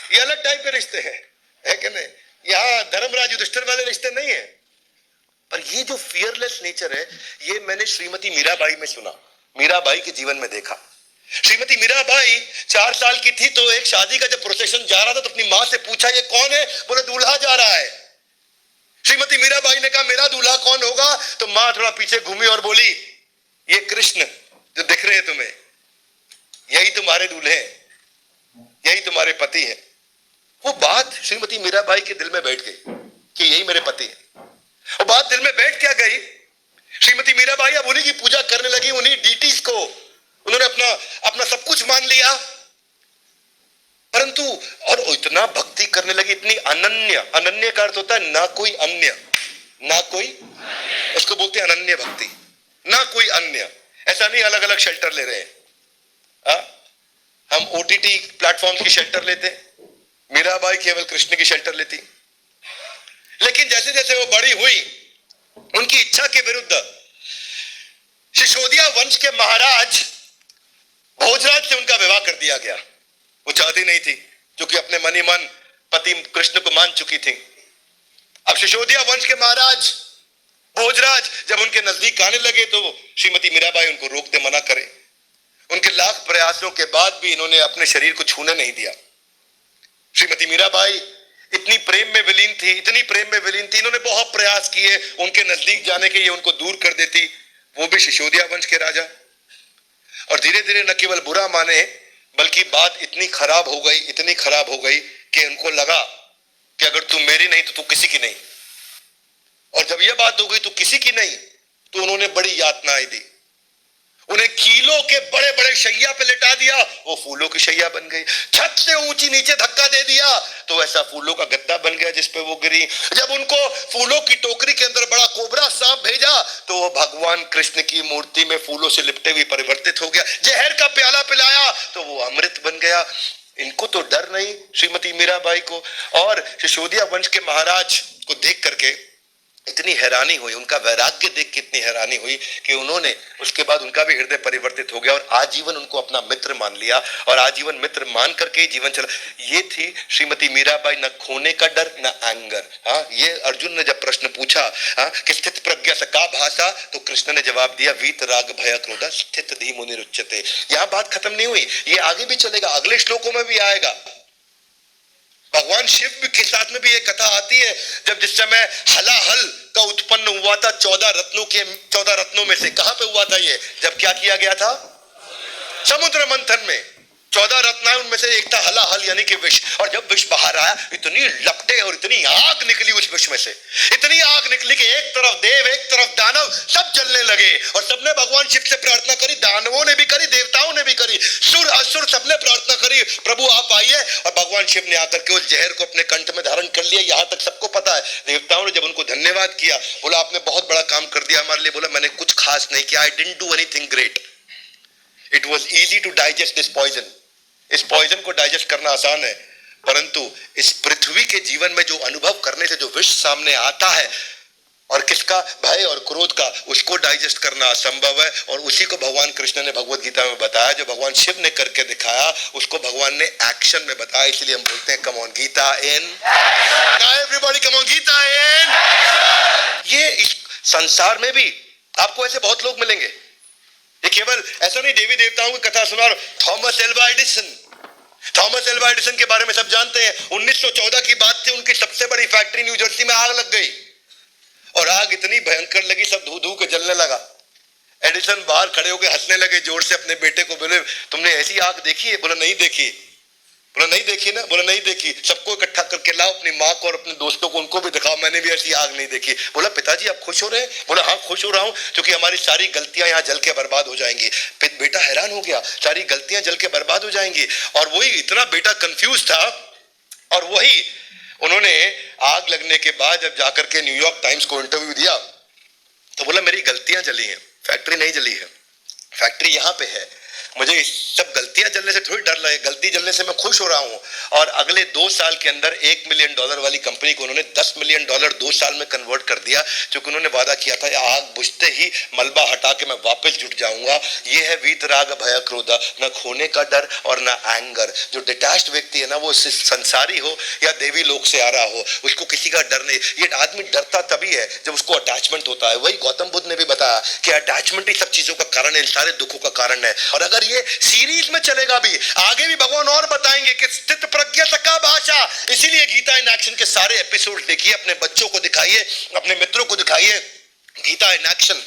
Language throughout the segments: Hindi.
ये अलग टाइप के रिश्ते हैं, है कि नहीं? यहाँ धर्मराज युधिष्ठिर वाले रिश्ते नहीं है। पर ये जो फियरलेस नेचर है, ये मैंने श्रीमती मीराबाई में सुना, मीराबाई के जीवन में देखा। श्रीमती मीराबाई 4 साल की थी तो एक शादी का जब प्रोसेशन जा रहा था तो अपनी मां से पूछा ये कौन है? बोले दूल्हा जा रहा है। श्रीमती मीराबाई ने कहा मेरा दूल्हा कौन होगा? तो मां थोड़ा पीछे घूमी और बोली ये कृष्ण जो दिख रहे हैं तुम्हें, यही तुम्हारे दूल्हे हैं, यही तुम्हारे पति है। वो बात श्रीमती मीराबाई के दिल में बैठ गई कि यही मेरे पति है। वो बात दिल में बैठ क्या गई, श्रीमती मीराबाई अब उन्हीं की पूजा करने लगी, उन्हीं डीटीज को उन्होंने अपना सब कुछ मान लिया। परंतु और इतना भक्ति करने लगी, इतनी अनन्य, अनन्य का अर्थ होता है ना कोई अन्य, ना कोई, उसको बोलते हैं अनन्य भक्ति, ना कोई अन्य। ऐसा नहीं अलग अलग शेल्टर ले रहे हैं, हम ओटीटी प्लेटफॉर्म की शेल्टर लेते, मीराबाई केवल कृष्ण की शेल्टर लेती। लेकिन जैसे जैसे वो बड़ी हुई, उनकी इच्छा के विरुद्ध सिसोदिया वंश के महाराज भोजराज से उनका विवाह कर दिया गया। वो चाहती नहीं थी, क्योंकि अपने मन ही मन पति कृष्ण को मान चुकी थी। अब सिसोदिया वंश के महाराज भोजराज जब उनके नजदीक आने लगे तो श्रीमती मीराबाई उनको रोकते मना करे। उनके लाख प्रयासों के बाद भी इन्होंने अपने शरीर को छूने नहीं दिया। श्रीमती मीराबाई इतनी प्रेम में विलीन थी, इतनी प्रेम में विलीन थी, इन्होंने बहुत प्रयास किए उनके नजदीक जाने के, ये उनको दूर कर देती, वो भी सिसोदिया वंश के राजा। और धीरे धीरे न केवल बुरा माने बल्कि बात इतनी खराब हो गई, इतनी खराब हो गई कि उनको लगा कि अगर तू मेरी नहीं तो तू किसी की नहीं। और जब यह बात हो गई तो किसी की नहीं, तो उन्होंने बड़ी यातनाएं दी। उन्हें कीलों के बड़े बड़े शैया पे लेटा दिया, वो फूलों की शैया बन गई। छत से ऊंची नीचे धक्का दे दिया तो ऐसा फूलों का गद्दा बन गया जिस पे वो गिरी। जब उनको फूलों की टोकरी के अंदर बड़ा कोबरा सांप भेजा तो वो भगवान कृष्ण की मूर्ति में फूलों से लिपटे हुए परिवर्तित हो गया। जहर का प्याला पिलाया तो वो अमृत बन गया। इनको तो डर नहीं श्रीमती मीराबाई को। और सिसोदिया वंश के महाराज को देख करके इतनी हैरानी हुई, उनका वैराग्य देख के इतनी हैरानी हुई कि उन्होंने उसके बाद उनका भी हृदय परिवर्तित हो गया और आजीवन उनको अपना मित्र मान लिया और आजीवन मित्र मान करके जीवन चला। ये थी श्रीमती मीराबाई, न खोने का डर न एंगर। हाँ, ये अर्जुन ने जब प्रश्न पूछा कि स्थित प्रज्ञा से का भाषा, तो कृष्ण ने जवाब दिया वीत राग भय क्रोध स्थित धीमुनि रुच्यते। यहाँ बात खत्म नहीं हुई, ये आगे भी चलेगा, अगले श्लोकों में भी आएगा। भगवान शिव के साथ में भी एक कथा आती है, जब जिस समय हलाहल का उत्पन्न हुआ था 14 रत्नों में से, कहां पे हुआ था ये? जब क्या किया गया था? समुद्र मंथन में 14 रत्न, उनमें से एक था हलाहल यानी कि विष। और जब विष बाहर आया इतनी लपटे और इतनी आग निकली उस विष में से, इतनी आग निकली कि एक तरफ देव एक तरफ दानव सब जलने लगे। और सबने भगवान शिव से प्रार्थना करी, दानवों ने भी करी, देवताओं ने भी करी, सुर असुर सबने प्रार्थना करी, प्रभु आप आइए। और भगवान शिव ने आकर के उस जहर को अपने कंठ में धारण कर लिया। यहां तक सबको पता है। देवताओं ने जब उनको धन्यवाद किया, बोला आपने बहुत बड़ा काम कर दिया हमारे लिए। बोला मैंने कुछ खास नहीं किया, I didn't do anything great, it was easy to digest this poison. इस पॉइजन को डाइजेस्ट करना आसान है, परंतु इस पृथ्वी के जीवन में जो अनुभव करने से जो विष सामने आता है और किसका? भय और क्रोध का, उसको डाइजेस्ट करना असंभव है। और उसी को भगवान कृष्ण ने भगवत गीता में बताया। जो भगवान शिव ने करके दिखाया उसको भगवान ने एक्शन में बताया। इसलिए हम बोलते हैं come on Gita in, everybody come on Gita in. ये इस संसार में भी आपको ऐसे बहुत लोग मिलेंगे। ये केवल ऐसा नहीं देवी देवताओं की कथा सुना। थॉमस एल्वा एडिसन के बारे में सब जानते हैं। 1914 की बात थी, उनकी सबसे बड़ी फैक्ट्री न्यू जर्सी में आग लग गई और आग इतनी भयंकर लगी सब धू धू के जलने लगा। एडिसन बाहर खड़े होकर हंसने लगे जोर से अपने बेटे को, बोले तुमने ऐसी आग देखी है? बोला नहीं देखी। बोला नहीं देखी ना? बोला नहीं देखी। सबको इकट्ठा करके लाओ, अपनी माँ को और अपने दोस्तों को, उनको भी दिखाओ मैंने भी ऐसी आग नहीं देखी। बोला पिताजी आप खुश हो रहे हैं? बोला हाँ खुश हो रहा हूं, क्योंकि हमारी सारी गलतियां यहाँ जल के बर्बाद हो जाएंगी। बेटा हैरान हो गया, सारी गलतियां जल के बर्बाद हो जाएंगी। और वही इतना बेटा कंफ्यूज था। और वही उन्होंने आग लगने के बाद जब जाकर के न्यूयॉर्क टाइम्स को इंटरव्यू दिया तो बोला मेरी गलतियां जली हैं, फैक्ट्री नहीं जली है, फैक्ट्री यहाँ पे है। मुझे सब गलतियां जलने से थोड़ी डर लगे, गलती जलने से मैं खुश हो रहा हूं। और अगले 2 साल के अंदर $1 मिलियन वाली कंपनी को उन्होंने $10 मिलियन 2 साल में कन्वर्ट कर दिया, क्योंकि उन्होंने वादा किया था आग बुझते ही मलबा हटा के मैं वापस जुट जाऊंगा। ये है वीतराग भय क्रोध, न खोने का डर और न एंगर। जो डिटैच्ड व्यक्ति है ना, वो संसारी हो या देवी लोक से आ रहा हो, उसको किसी का डर नहीं। ये आदमी डरता तभी है जब उसको अटैचमेंट होता है। वही गौतम बुद्ध ने भी बताया कि अटैचमेंट ही सब चीजों का कारण है, सारे दुखों का कारण है। और अगर ये सीरीज में चलेगा भी, आगे भी भगवान और बताएंगे कि स्थित प्रज्ञा का भाषा। इसीलिए गीता इन एक्शन के सारे एपिसोड देखिए, अपने बच्चों को दिखाइए, अपने मित्रों को दिखाइए गीता इन एक्शन।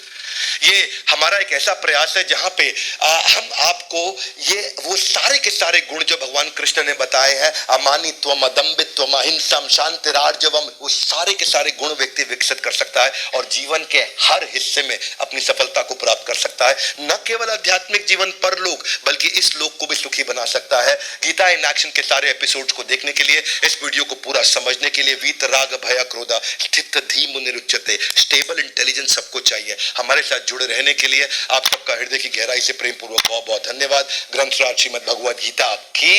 ये हमारा एक ऐसा प्रयास है जहां पे हम आपको ये वो सारे के सारे गुण जो भगवान कृष्ण ने बताए हैं, अमानित्वम, अदम्भित्वम, अहिंसम, शांतिरार्जवम, वो सारे के सारे गुण व्यक्ति विकसित कर सकता है और जीवन के हर हिस्से में अपनी सफलता को प्राप्त कर सकता है। न केवल आध्यात्मिक जीवन, परलोक, बल्कि इस लोक को भी सुखी बना सकता है। गीता इन एक्शन के सारे एपिसोड्स को देखने के लिए, इस वीडियो को पूरा समझने के लिए, वीतराग भय क्रोध स्थित धीम निरुच्यते, स्टेबल इंटेलिजेंस सबको चाहिए। हमारे साथ जुड़े रहने के लिए आप सबका हृदय की गहराई से प्रेम पूर्वक बहुत बहुत धन्यवाद। ग्रंथराज श्रीमद् भगवद गीता की